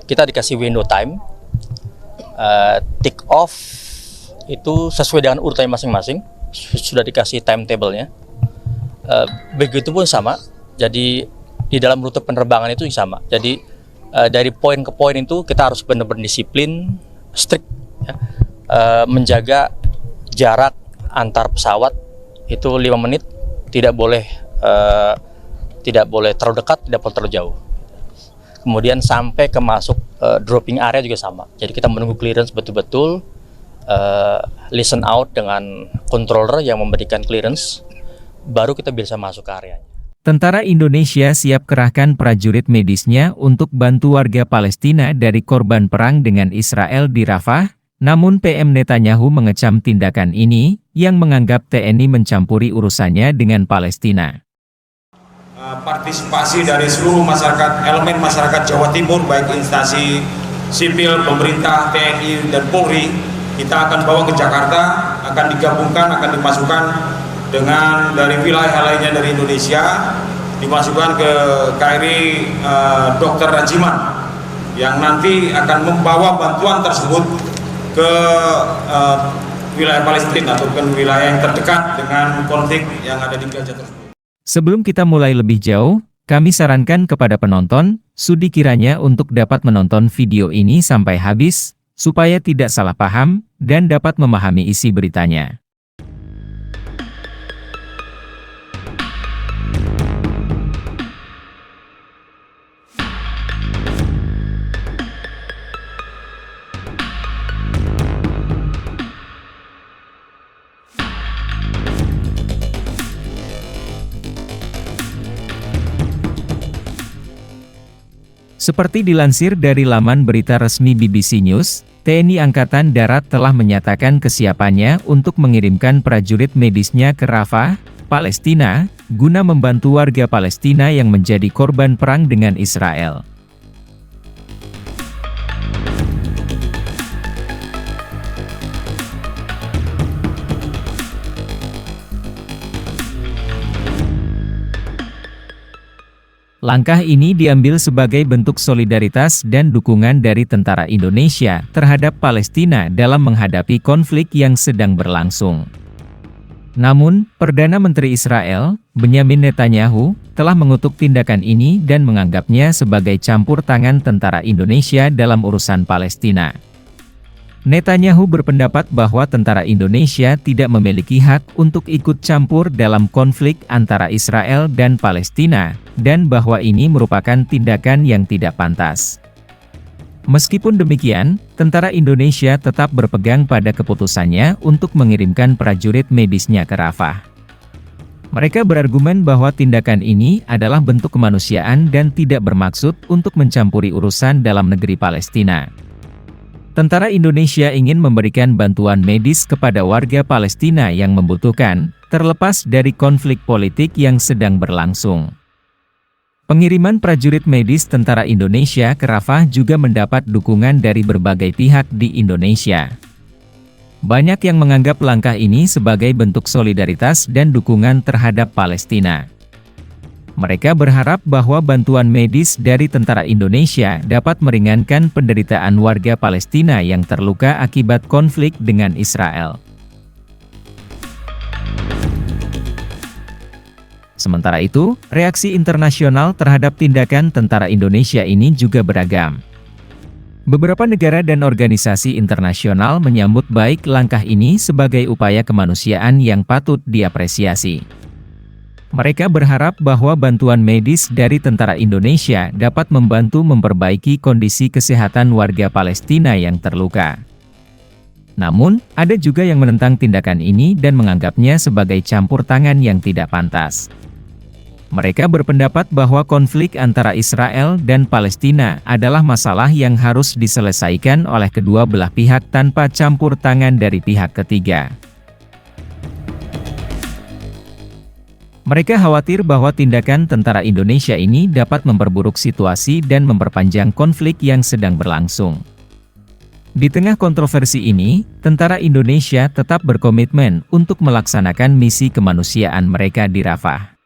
kita dikasih window time, take off itu sesuai dengan urutannya masing-masing, sudah dikasih timetable-nya. Begitupun sama, jadi di dalam rute penerbangan itu sama. Jadi dari poin ke poin itu kita harus benar-benar disiplin, strict, ya. Menjaga jarak antar pesawat itu 5 menit, tidak boleh terlalu dekat, tidak boleh terlalu jauh. Kemudian sampai ke masuk dropping area juga sama. Jadi kita menunggu clearance betul-betul, listen out dengan controller yang memberikan clearance, baru kita bisa masuk ke areanya. Tentara Indonesia siap kerahkan prajurit medisnya untuk bantu warga Palestina dari korban perang dengan Israel di Rafah, namun PM Netanyahu mengecam tindakan ini, yang menganggap TNI mencampuri urusannya dengan Palestina. Partisipasi dari seluruh masyarakat, elemen masyarakat Jawa Timur, baik instansi sipil, pemerintah, TNI, dan Polri, kita akan bawa ke Jakarta, akan digabungkan, akan dimasukkan dengan dari wilayah lainnya dari Indonesia, dimasukkan ke KRI Dr. Rajiman, yang nanti akan membawa bantuan tersebut ke wilayah Palestina atau ke wilayah yang terdekat dengan konflik yang ada di Gaza tersebut. Sebelum kita mulai lebih jauh, kami sarankan kepada penonton, studi kiranya untuk dapat menonton video ini sampai habis, supaya tidak salah paham, dan dapat memahami isi beritanya. Seperti dilansir dari laman berita resmi BBC News, TNI Angkatan Darat telah menyatakan kesiapannya untuk mengirimkan prajurit medisnya ke Rafah, Palestina, guna membantu warga Palestina yang menjadi korban perang dengan Israel. Langkah ini diambil sebagai bentuk solidaritas dan dukungan dari tentara Indonesia terhadap Palestina dalam menghadapi konflik yang sedang berlangsung. Namun, Perdana Menteri Israel, Benyamin Netanyahu, telah mengutuk tindakan ini dan menganggapnya sebagai campur tangan tentara Indonesia dalam urusan Palestina. Netanyahu berpendapat bahwa tentara Indonesia tidak memiliki hak untuk ikut campur dalam konflik antara Israel dan Palestina, dan bahwa ini merupakan tindakan yang tidak pantas. Meskipun demikian, tentara Indonesia tetap berpegang pada keputusannya untuk mengirimkan prajurit medisnya ke Rafah. Mereka berargumen bahwa tindakan ini adalah bentuk kemanusiaan dan tidak bermaksud untuk mencampuri urusan dalam negeri Palestina. Tentara Indonesia ingin memberikan bantuan medis kepada warga Palestina yang membutuhkan, terlepas dari konflik politik yang sedang berlangsung. Pengiriman prajurit medis tentara Indonesia ke Rafah juga mendapat dukungan dari berbagai pihak di Indonesia. Banyak yang menganggap langkah ini sebagai bentuk solidaritas dan dukungan terhadap Palestina. Mereka berharap bahwa bantuan medis dari tentara Indonesia dapat meringankan penderitaan warga Palestina yang terluka akibat konflik dengan Israel. Sementara itu, reaksi internasional terhadap tindakan tentara Indonesia ini juga beragam. Beberapa negara dan organisasi internasional menyambut baik langkah ini sebagai upaya kemanusiaan yang patut diapresiasi. Mereka berharap bahwa bantuan medis dari tentara Indonesia dapat membantu memperbaiki kondisi kesehatan warga Palestina yang terluka. Namun, ada juga yang menentang tindakan ini dan menganggapnya sebagai campur tangan yang tidak pantas. Mereka berpendapat bahwa konflik antara Israel dan Palestina adalah masalah yang harus diselesaikan oleh kedua belah pihak tanpa campur tangan dari pihak ketiga. Mereka khawatir bahwa tindakan tentara Indonesia ini dapat memperburuk situasi dan memperpanjang konflik yang sedang berlangsung. Di tengah kontroversi ini, tentara Indonesia tetap berkomitmen untuk melaksanakan misi kemanusiaan mereka di Rafah.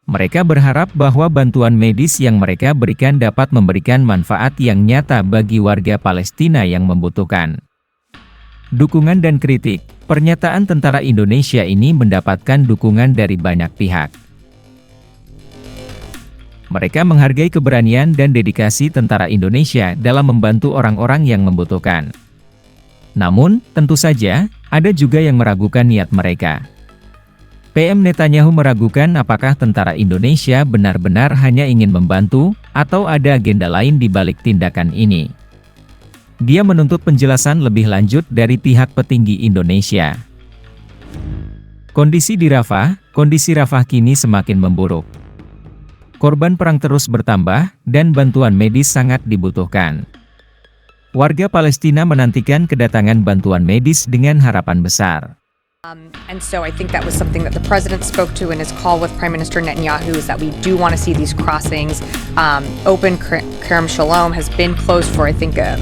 Mereka berharap bahwa bantuan medis yang mereka berikan dapat memberikan manfaat yang nyata bagi warga Palestina yang membutuhkan. Dukungan dan kritik. Pernyataan tentara Indonesia ini mendapatkan dukungan dari banyak pihak. Mereka menghargai keberanian dan dedikasi tentara Indonesia dalam membantu orang-orang yang membutuhkan. Namun, tentu saja, ada juga yang meragukan niat mereka. PM Netanyahu meragukan apakah tentara Indonesia benar-benar hanya ingin membantu, atau ada agenda lain di balik tindakan ini. Dia menuntut penjelasan lebih lanjut dari pihak petinggi Indonesia. Kondisi Rafah kini semakin memburuk. Korban perang terus bertambah, dan bantuan medis sangat dibutuhkan. Warga Palestina menantikan kedatangan bantuan medis dengan harapan besar. And so I think that was something that the president spoke to in his call with Prime Minister Netanyahu, is that we do want to see these crossings open. Kerem Shalom has been closed for, I think, a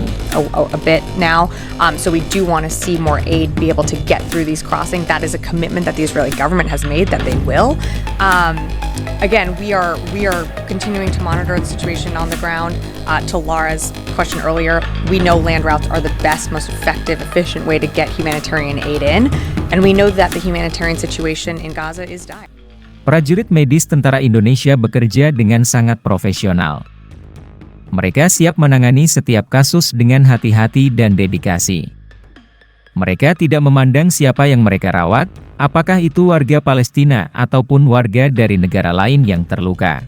bit now. So we do want to see more aid be able to get through these crossings. That is a commitment that the Israeli government has made that they will. Again, we are continuing to monitor the situation on the ground. To Laura's question earlier, we know land routes are the best, most effective, efficient way to get humanitarian aid in. And we know that the humanitarian situation in Gaza is dire. Prajurit medis tentara Indonesia bekerja dengan sangat profesional. Mereka siap menangani setiap kasus dengan hati-hati dan dedikasi. Mereka tidak memandang siapa yang mereka rawat, apakah itu warga Palestina ataupun warga dari negara lain yang terluka.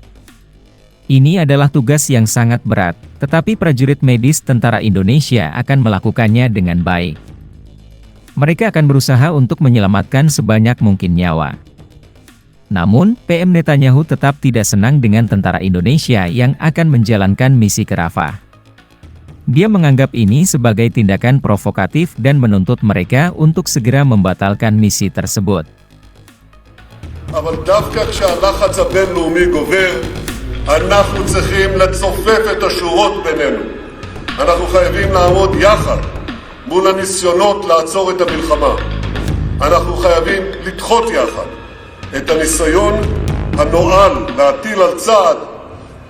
Ini adalah tugas yang sangat berat, tetapi prajurit medis tentara Indonesia akan melakukannya dengan baik. Mereka akan berusaha untuk menyelamatkan sebanyak mungkin nyawa. Namun, PM Netanyahu tetap tidak senang dengan tentara Indonesia yang akan menjalankan misi ke Rafah. Dia menganggap ini sebagai tindakan provokatif dan menuntut mereka untuk segera membatalkan misi tersebut. אבל דווקא כשהלחץ הבינלאומי גובר, אנחנו צריכים לצופף את השורות בינינו. אנחנו חייבים לעמוד יחד מול הניסיונות לעצור את המלחמה. אנחנו חייבים לדחות יחד את הניסיון הנואל להטיל על צה"ל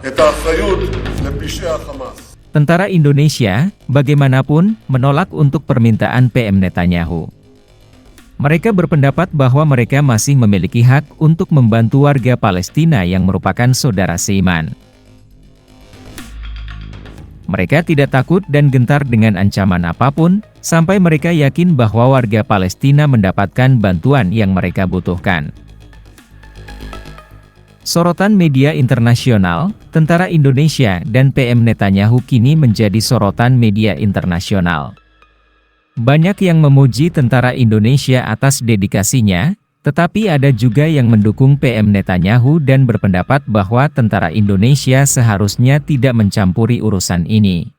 את האחריות לפשעי החמאס. Tentara Indonesia, bagaimanapun, menolak untuk permintaan PM Netanyahu. Mereka berpendapat bahwa mereka masih memiliki hak untuk membantu warga Palestina yang merupakan saudara seiman. Mereka tidak takut dan gentar dengan ancaman apapun, sampai mereka yakin bahwa warga Palestina mendapatkan bantuan yang mereka butuhkan. Sorotan media internasional, tentara Indonesia dan PM Netanyahu kini menjadi sorotan media internasional. Banyak yang memuji tentara Indonesia atas dedikasinya, tetapi ada juga yang mendukung PM Netanyahu dan berpendapat bahwa tentara Indonesia seharusnya tidak mencampuri urusan ini.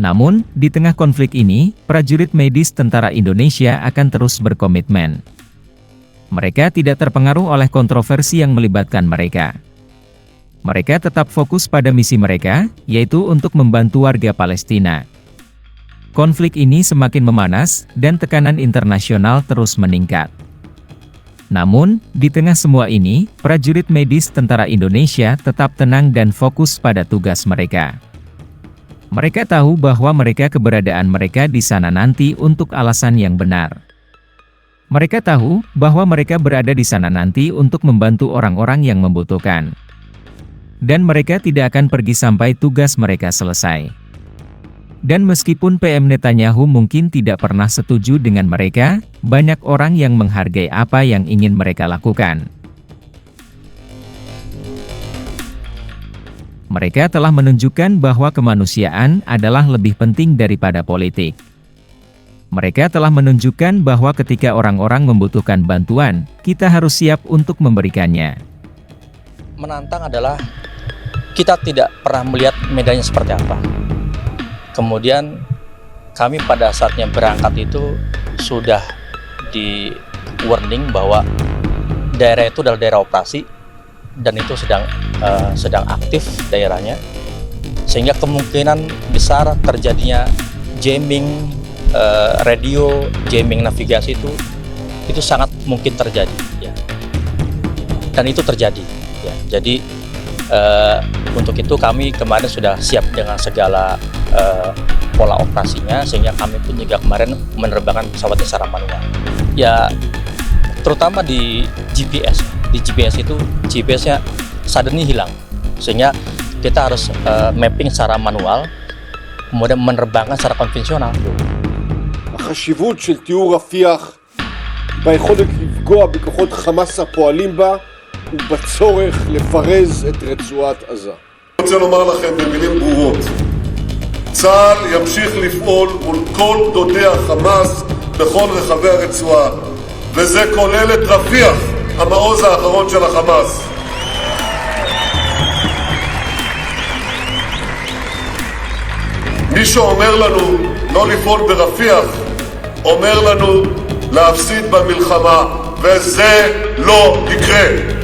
Namun, di tengah konflik ini, prajurit medis tentara Indonesia akan terus berkomitmen. Mereka tidak terpengaruh oleh kontroversi yang melibatkan mereka. Mereka tetap fokus pada misi mereka, yaitu untuk membantu warga Palestina. Konflik ini semakin memanas, dan tekanan internasional terus meningkat. Namun, di tengah semua ini, prajurit medis tentara Indonesia tetap tenang dan fokus pada tugas mereka. Mereka tahu bahwa keberadaan mereka di sana nanti untuk alasan yang benar. Mereka tahu bahwa mereka berada di sana nanti untuk membantu orang-orang yang membutuhkan. Dan mereka tidak akan pergi sampai tugas mereka selesai. Dan meskipun PM Netanyahu mungkin tidak pernah setuju dengan mereka, banyak orang yang menghargai apa yang ingin mereka lakukan. Mereka telah menunjukkan bahwa kemanusiaan adalah lebih penting daripada politik. Mereka telah menunjukkan bahwa ketika orang-orang membutuhkan bantuan, kita harus siap untuk memberikannya. Menantang adalah kita tidak pernah melihat medannya seperti apa. Kemudian kami pada saatnya berangkat itu sudah di warning bahwa daerah itu adalah daerah operasi dan itu sedang aktif daerahnya, sehingga kemungkinan besar terjadinya jamming radio, jamming navigasi itu sangat mungkin terjadi, ya. Dan itu terjadi, ya. Jadi untuk itu kami kemarin sudah siap dengan segala pola operasinya, sehingga kami pun juga kemarin menerbangkan pesawatnya secara manual. Ya, terutama di GPS. Di GPS itu GPS-nya suddenly hilang, sehingga kita harus mapping secara manual, kemudian menerbangkan secara konvensional. החשיבות של תיאור רפיח ביכולת לפגוע בכוחות חמאס הפועלים בה ובצורך לפרז את רצועת עזה. אני רוצה לומר לכם במילים ברורות, צה"ל ימשיך לפעול מול כל דודי החמאס בכל רחבי הרצועה, וזה כולל את רפיח, המעוז האחרון של החמאס. מי שאומר לנו לא לפעול ברפיח, אומר לנו להפסיד במלחמה, וזה לא יקרה.